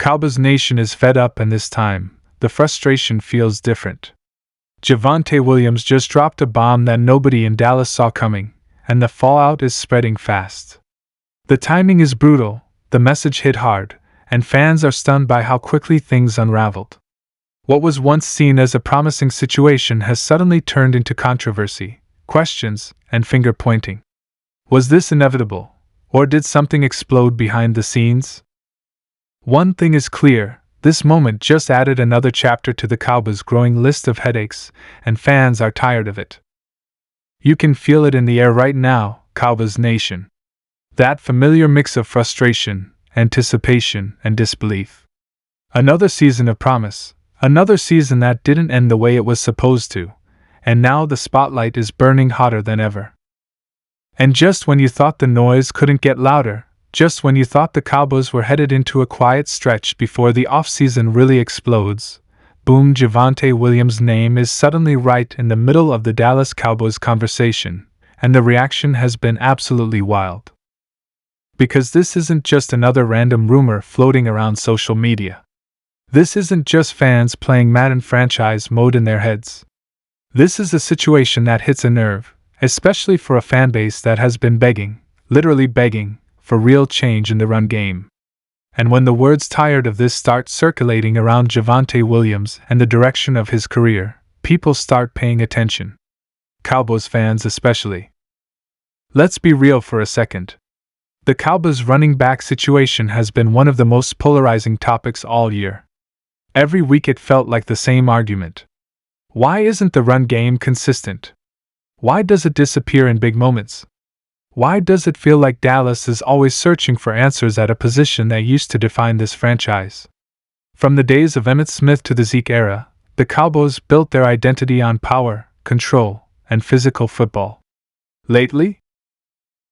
Cowboys Nation is fed up, and this time, the frustration feels different. Javontae Williams just dropped a bomb that nobody in Dallas saw coming, and the fallout is spreading fast. The timing is brutal, the message hit hard, and fans are stunned by how quickly things unraveled. What was once seen as a promising situation has suddenly turned into controversy, questions, and finger-pointing. Was this inevitable, or did something explode behind the scenes? One thing is clear, this moment just added another chapter to the Cowboys' growing list of headaches, and fans are tired of it. You can feel it in the air right now, Cowboys Nation. That familiar mix of frustration, anticipation, and disbelief. Another season of promise, another season that didn't end the way it was supposed to, and now the spotlight is burning hotter than ever. And just when you thought the noise couldn't get louder, just when you thought the Cowboys were headed into a quiet stretch before the offseason really explodes, boom, Javontae Williams' name is suddenly right in the middle of the Dallas Cowboys conversation, and the reaction has been absolutely wild. Because this isn't just another random rumor floating around social media. This isn't just fans playing Madden franchise mode in their heads. This is a situation that hits a nerve, especially for a fanbase that has been begging, literally begging, for real change in the run game. And when the words "tired of this" start circulating around Javontae Williams and the direction of his career, people start paying attention. Cowboys fans especially. Let's be real for a second. The Cowboys running back situation has been one of the most polarizing topics all year. Every week it felt like the same argument. Why isn't the run game consistent? Why does it disappear in big moments? Why does it feel like Dallas is always searching for answers at a position that used to define this franchise? From the days of Emmitt Smith to the Zeke era, the Cowboys built their identity on power, control, and physical football. Lately,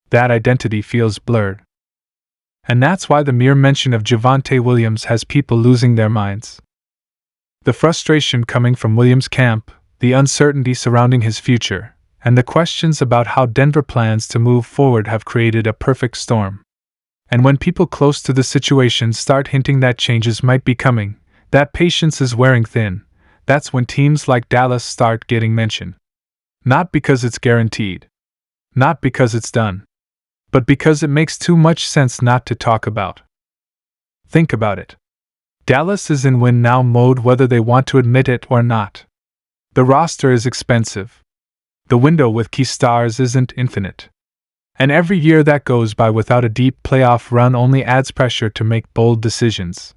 that identity feels blurred. And that's why the mere mention of Javontae Williams has people losing their minds. The frustration coming from Williams' camp, the uncertainty surrounding his future, and the questions about how Denver plans to move forward have created a perfect storm. And when people close to the situation start hinting that changes might be coming, that patience is wearing thin, that's when teams like Dallas start getting mentioned. Not because it's guaranteed. Not because it's done. But because it makes too much sense not to talk about. Think about it. Dallas is in win now mode whether they want to admit it or not. The roster is expensive. The window with key stars isn't infinite. And every year that goes by without a deep playoff run only adds pressure to make bold decisions.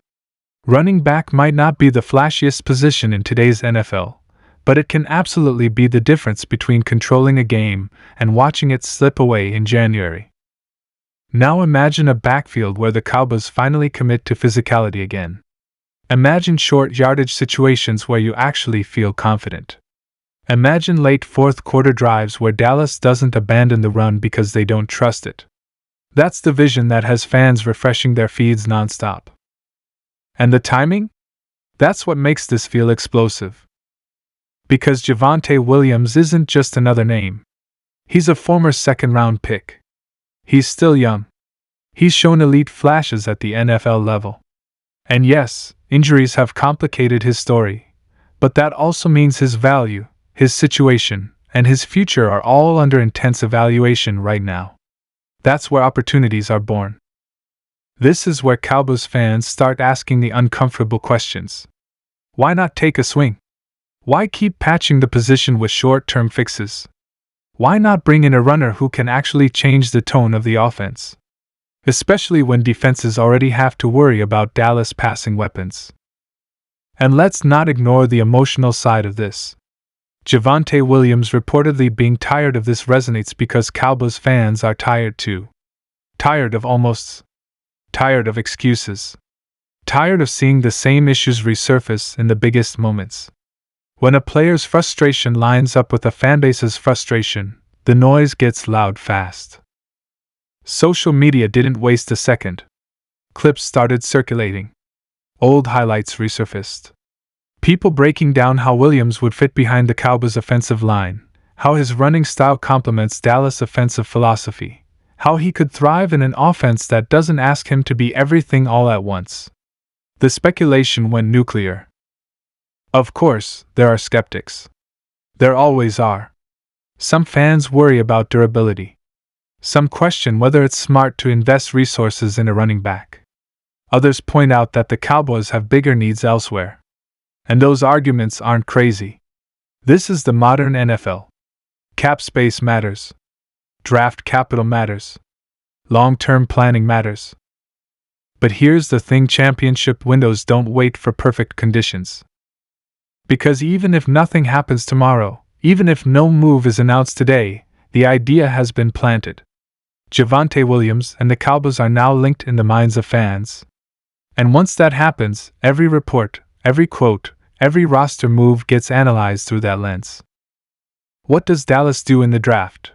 Running back might not be the flashiest position in today's NFL, but it can absolutely be the difference between controlling a game and watching it slip away in January. Now imagine a backfield where the Cowboys finally commit to physicality again. Imagine short yardage situations where you actually feel confident. Imagine late fourth quarter drives where Dallas doesn't abandon the run because they don't trust it. That's the vision that has fans refreshing their feeds nonstop. And the timing? That's what makes this feel explosive. Because Javontae Williams isn't just another name. He's a former second-round pick. He's still young. He's shown elite flashes at the NFL level. And yes, injuries have complicated his story. But that also means his value, his situation, and his future are all under intense evaluation right now. That's where opportunities are born. This is where Cowboys fans start asking the uncomfortable questions. Why not take a swing? Why keep patching the position with short-term fixes? Why not bring in a runner who can actually change the tone of the offense? Especially when defenses already have to worry about Dallas passing weapons. And let's not ignore the emotional side of this. Javontae Williams reportedly being tired of this resonates because Cowboys fans are tired too. Tired of almosts. Tired of excuses. Tired of seeing the same issues resurface in the biggest moments. When a player's frustration lines up with a fanbase's frustration, the noise gets loud fast. Social media didn't waste a second. Clips started circulating. Old highlights resurfaced. People breaking down how Williams would fit behind the Cowboys' offensive line, how his running style complements Dallas' offensive philosophy, how he could thrive in an offense that doesn't ask him to be everything all at once. The speculation went nuclear. Of course, there are skeptics. There always are. Some fans worry about durability. Some question whether it's smart to invest resources in a running back. Others point out that the Cowboys have bigger needs elsewhere. And those arguments aren't crazy. This is the modern NFL. Cap space matters. Draft capital matters. Long-term planning matters. But here's the thing: championship windows don't wait for perfect conditions. Because even if nothing happens tomorrow, even if no move is announced today, the idea has been planted. Javontae Williams and the Cowboys are now linked in the minds of fans. And once that happens, every report, every quote, every roster move gets analyzed through that lens. What does Dallas do in the draft?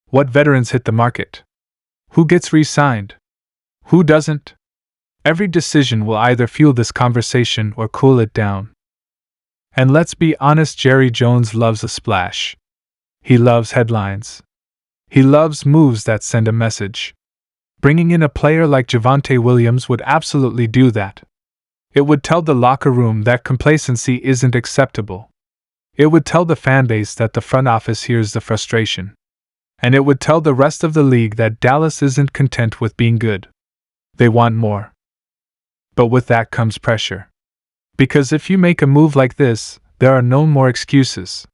What veterans hit the market? Who gets re-signed? Who doesn't? Every decision will either fuel this conversation or cool it down. And let's be honest, Jerry Jones loves a splash. He loves headlines. He loves moves that send a message. Bringing in a player like Javontae Williams would absolutely do that. It would tell the locker room that complacency isn't acceptable. It would tell the fanbase that the front office hears the frustration. And it would tell the rest of the league that Dallas isn't content with being good. They want more. But with that comes pressure. Because if you make a move like this, there are no more excuses.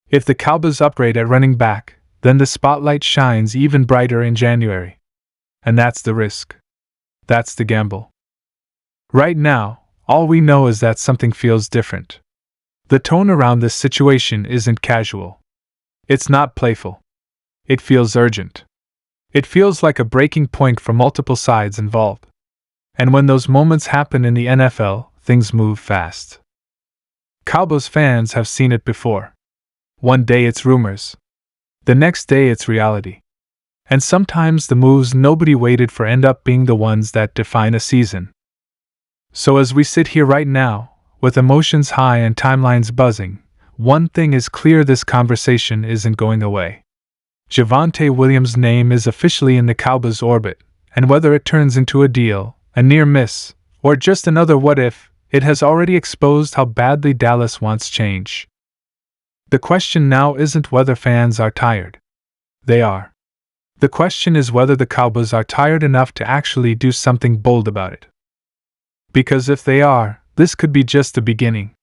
If the Cowboys upgrade at running back, then the spotlight shines even brighter in January. And that's the risk. That's the gamble. Right now, all we know is that something feels different. The tone around this situation isn't casual. It's not playful. It feels urgent. It feels like a breaking point for multiple sides involved. And when those moments happen in the NFL, things move fast. Cowboys fans have seen it before. One day it's rumors. The next day it's reality. And sometimes the moves nobody waited for end up being the ones that define a season. So as we sit here right now, with emotions high and timelines buzzing, one thing is clear: this conversation isn't going away. Javontae Williams' name is officially in the Cowboys' orbit, and whether it turns into a deal, a near miss, or just another what if, it has already exposed how badly Dallas wants change. The question now isn't whether fans are tired. They are. The question is whether the Cowboys are tired enough to actually do something bold about it. Because if they are, this could be just the beginning.